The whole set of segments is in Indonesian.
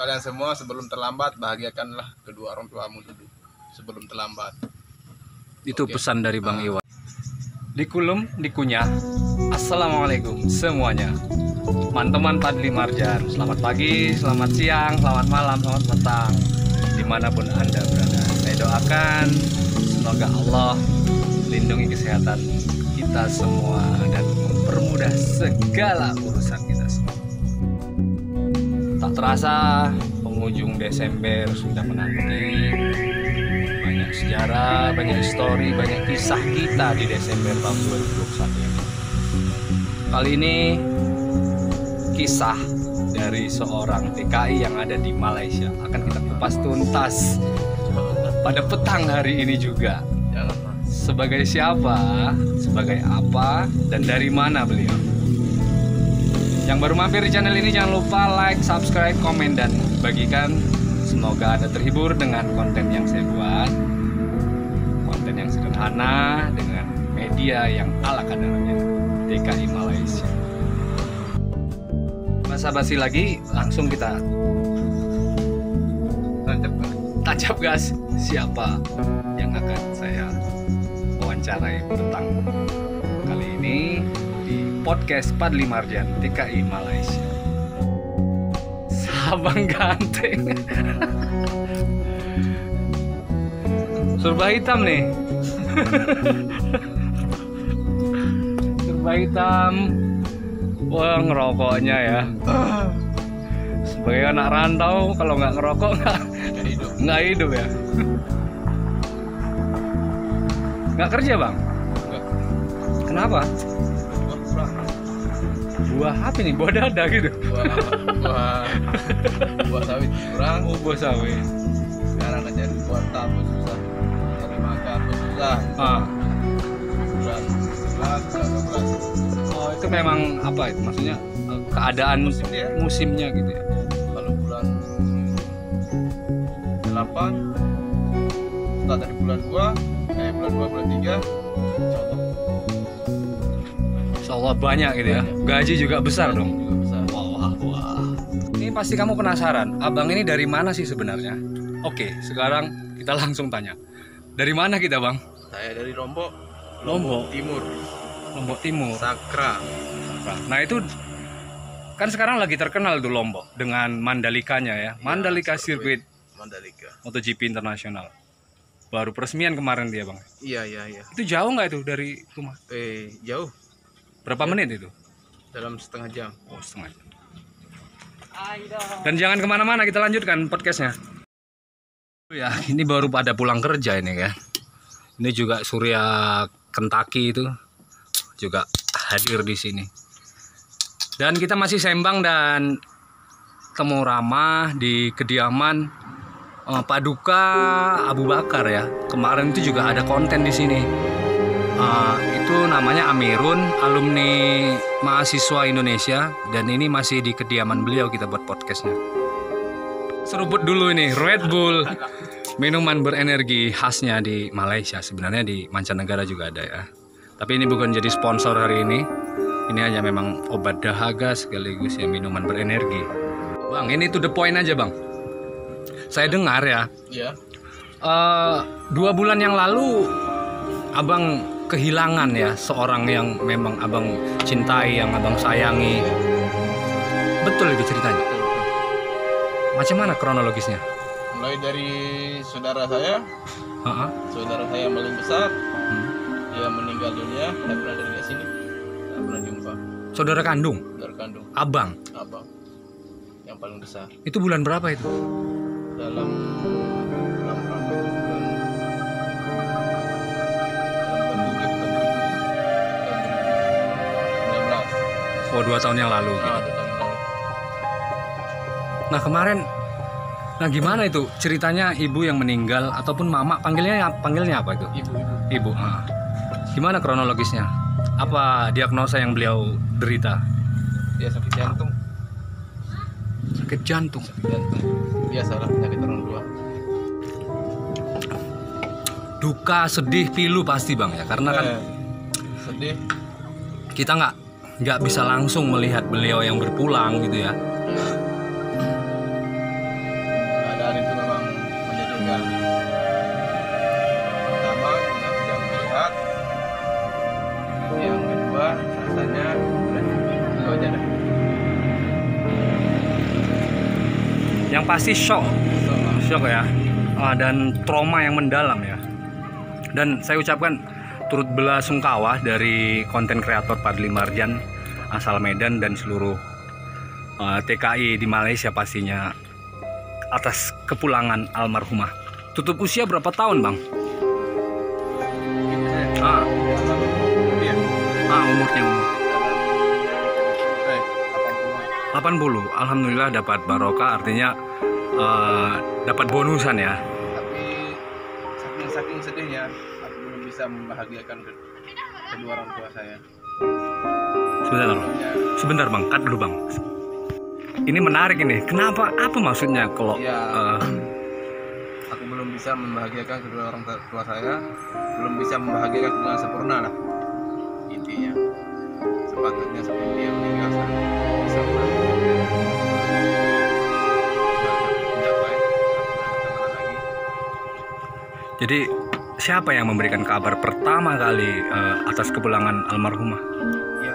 kalian semua sebelum terlambat bahagiakanlah kedua orang tuamu dulu sebelum terlambat. Itu Oke. pesan dari Bang Iwan. Dikulum, dikunyah. Assalamualaikum semuanya. Teman-teman Padli Marjan, selamat pagi, selamat siang, selamat malam, selamat petang, dimanapun Anda berada. Saya doakan semoga Allah lindungi kesehatan kita semua dan mempermudah segala urusan kita semua. Tak terasa penghujung Desember sudah menanti. Banyak sejarah, banyak histori, banyak kisah kita di Desember tahun 2021 ini. Kali ini kisah dari seorang TKI yang ada di Malaysia akan kita kupas tuntas pada petang hari ini juga. Jangan Mas. Sebagai siapa, sebagai apa, dan dari mana beliau. Yang baru mampir di channel ini jangan lupa like, subscribe, komen, dan bagikan. Semoga Anda terhibur dengan konten yang saya buat. Konten yang sederhana dengan media yang ala kadarnya. TKI Malaysia. Basa-basi lagi, langsung kita tancap gas siapa yang akan saya wawancarai petang kali ini di podcast Padli Marjan TKI Malaysia. Sabang ganteng. Serba hitam nih. Serba hitam. Wah, ngerokoknya ya. Sebagai anak rantau, kalau nggak ngerokok nggak hidup ya. Nggak kerja bang? Enggak. Kenapa? Kurang. Buah apa nih? Buah dada gitu? Buah sawit kurang. Oh, buah sawit. Sekarang aja cari buah tahu susah. Cari makan pun susah. Ah. Bulan 11, 12. Oh, itu memang apa itu? Maksudnya keadaan Musim dia. musimnya gitu ya? Kalau bulan 8 start dari bulan 2 bulan 3 contoh Insya Allah banyak gitu ya. Gaji juga besar dong. juga besar. Wah. Ini pasti kamu penasaran, abang ini dari mana sih sebenarnya? Oke, sekarang kita langsung tanya. Dari mana kita bang? Saya dari Lombok Timur, Lombok Timur. Sakra. Nah itu kan sekarang lagi terkenal tuh Lombok dengan Mandalikanya ya. Mandalika Circuit Mandalika. MotoGP Internasional. Baru peresmian kemarin dia bang. Iya. Itu jauh nggak itu dari rumah? Jauh Berapa menit itu? dalam setengah jam. Oh, setengah jam. Dan jangan kemana-mana, kita lanjutkan podcastnya. Ya, ini baru pada pulang kerja ini ya. Ini juga Surya Kentucky itu juga hadir di sini. Dan kita masih sembang dan temu ramah di kediaman Paduka Abu Bakar ya. Kemarin itu juga ada konten di sini. Itu namanya Amirun, alumni mahasiswa Indonesia, dan ini masih di kediaman beliau kita buat podcastnya. Seruput dulu ini Red Bull, minuman berenergi khasnya di Malaysia. Sebenarnya di mancanegara juga ada ya. Tapi ini bukan jadi sponsor hari ini. Ini hanya memang obat dahaga sekaligus ya minuman berenergi. Bang, ini to the point aja bang. Saya dengar ya. Iya. 2 bulan yang lalu abang kehilangan ya seorang yang memang abang cintai, yang abang sayangi. Betul itu ceritanya. Macam mana kronologisnya? Mulai dari saudara saya yang paling besar, dia meninggal dunia, tidak pernah dari sini, tidak pernah jumpa. Saudara kandung, Saudara kandung, abang. abang, yang paling besar. Itu bulan berapa itu? Dalam berapa itu bulan? Dalam bulan 7 Oh, 2 tahun yang lalu. tahun 2019. Tahun yang lalu. Nah kemarin, nah gimana itu ceritanya ibu yang meninggal ataupun mama, panggilnya apa itu? Ibu. Ibu. Gimana kronologisnya? Apa diagnosa yang beliau derita? Dia sakit jantung. Sakit jantung. Biasalah penyakit orang tua. Duka, sedih, pilu pasti bang ya, karena kan sedih. kita nggak bisa langsung melihat beliau yang berpulang gitu ya. Yang pasti shock ya, dan trauma yang mendalam ya. Dan saya ucapkan turut belasungkawa dari konten kreator Fadly Marjan asal Medan dan seluruh TKI di Malaysia pastinya atas kepulangan almarhumah. Tutup usia berapa tahun, Bang? Umurnya 80. Alhamdulillah dapat barokah, artinya dapat bonusan ya. Tapi saking sedihnya aku belum bisa membahagiakan kedua orang tua saya. Sebentar Bang, cut dulu Bang. Ini menarik ini. Kenapa? Apa maksudnya kalau aku belum bisa membahagiakan kedua orang tua saya, belum bisa membahagiakan dengan sempurna lah intinya. Sepatutnya sebelum dia meninggal saya bisa Jadi siapa yang memberikan kabar pertama kali atas kepulangan almarhumah? Ya,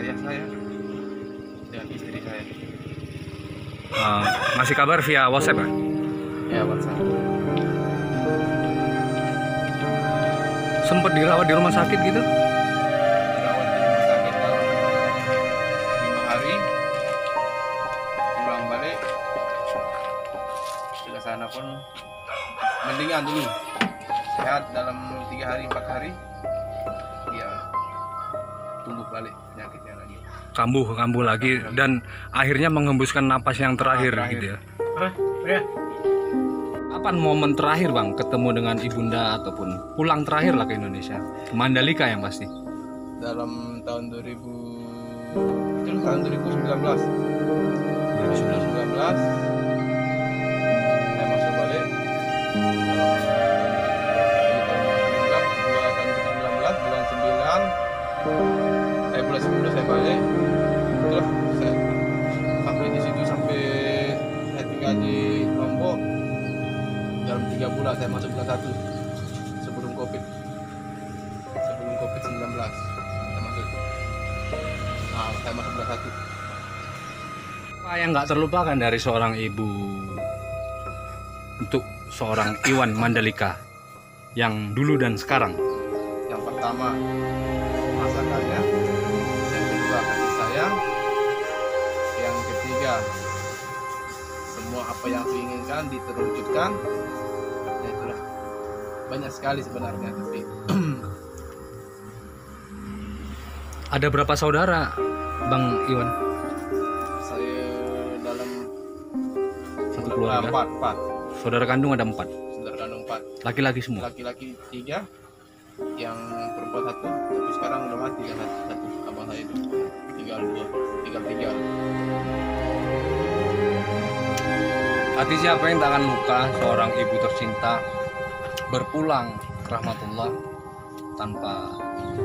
ayah saya dan istri saya. Ngasih kabar via WhatsApp ya? Ya, WhatsApp. Sempat dirawat di rumah sakit gitu? Dirawat di rumah sakit dalam 5 hari, pulang balik ke sana pun mendingan dulu, sehat dalam 3 hari 4 hari, ya tumbuh balik penyakitnya lagi. Kambuh lagi dan akhirnya mengembuskan napas yang terakhir. Gitu ya. Kapan momen terakhir Bang ketemu dengan ibunda ataupun pulang terakhir lah ke Indonesia? Ke Mandalika yang pasti. Dalam tahun 2019. Saya masuk balik. Bulan 10 saya balik. Terus saya sampai di situ, sampai saya tinggal di Lombok. Dalam 3 bulan saya masuk bulan 1 sebelum COVID 19 saya masuk bulan 1. Apa yang nggak terlupakan dari seorang ibu untuk seorang Iwan Mandalika yang dulu dan sekarang? Yang pertama masakannya, yang kedua kasih sayang, yang ketiga semua apa yang diinginkan diterwujudkan. Ya itulah, banyak sekali sebenarnya, tapi ada berapa saudara Bang Iwan? Saya dalam satu keluarga 4. Saudara kandung ada 4. Saudara kandung 4. Laki-laki semua. Laki-laki 3, yang perempuan 1, tapi sekarang udah mati kan satu abang saya itu. Tinggal 3. Hati siapa yang tak akan luka seorang ibu tercinta berpulang ke rahmatullah tanpa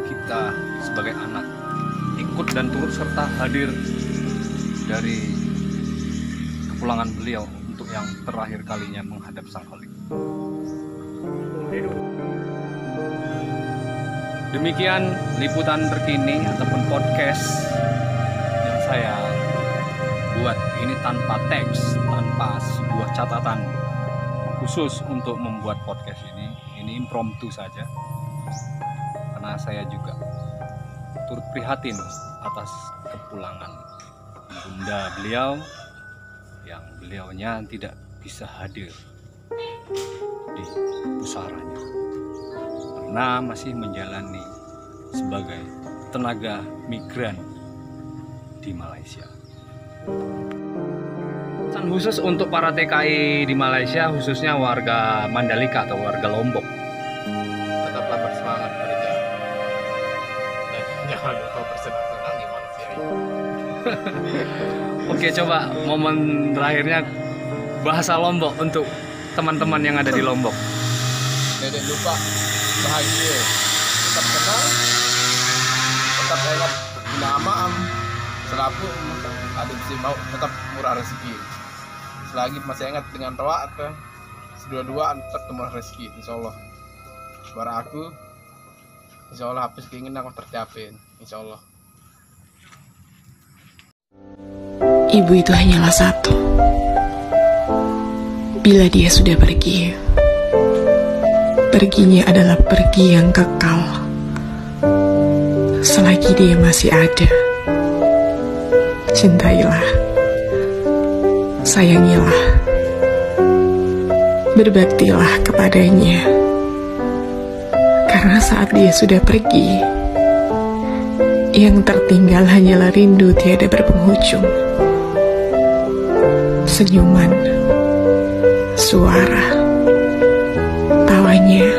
kita sebagai anak ikut dan turut serta hadir dari kepulangan beliau untuk yang terakhir kalinya menghadap Sang Khalik. Demikian liputan terkini ataupun podcast yang saya buat ini tanpa teks, tanpa sebuah catatan khusus untuk membuat podcast ini. Ini impromptu saja. Karena saya juga turut prihatin atas kepulangan bunda beliau yang beliaunya tidak bisa hadir di pusaranya karena masih menjalani sebagai tenaga migran di Malaysia. Pesan khusus untuk para TKI di Malaysia, khususnya warga Mandalika atau warga Lombok. Tetaplah bersemangat kerja dan jangan lupa bersenang-senang di Malaysia ini. Oke, coba momen terakhirnya bahasa Lombok untuk teman-teman yang ada di Lombok. Tidak lupa bahagia, tetap tenang, tetap ingat bila amaam, selaku ada bisa mau tetap murah rezeki. Selagi masih ingat dengan doa atau sedua-duaan tetap murah rezeki, insyaallah. Suara aku, insyaallah habis keinginan aku tercapai, insyaallah. Ibu itu hanyalah satu. Bila dia sudah pergi, perginya adalah pergi yang kekal. Selagi dia masih ada, cintailah, sayangilah, berbaktilah kepadanya. Karena saat dia sudah pergi, yang tertinggal hanyalah rindu tiada berpenghujung. Senyuman, suara, tawanya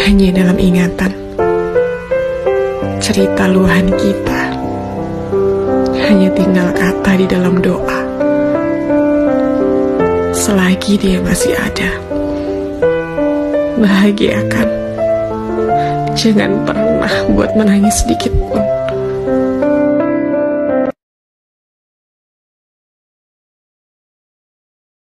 hanya dalam ingatan. Cerita luahan kita hanya tinggal kata di dalam doa. Selagi dia masih ada, bahagiakan. Jangan pernah buat menangis sedikit pun.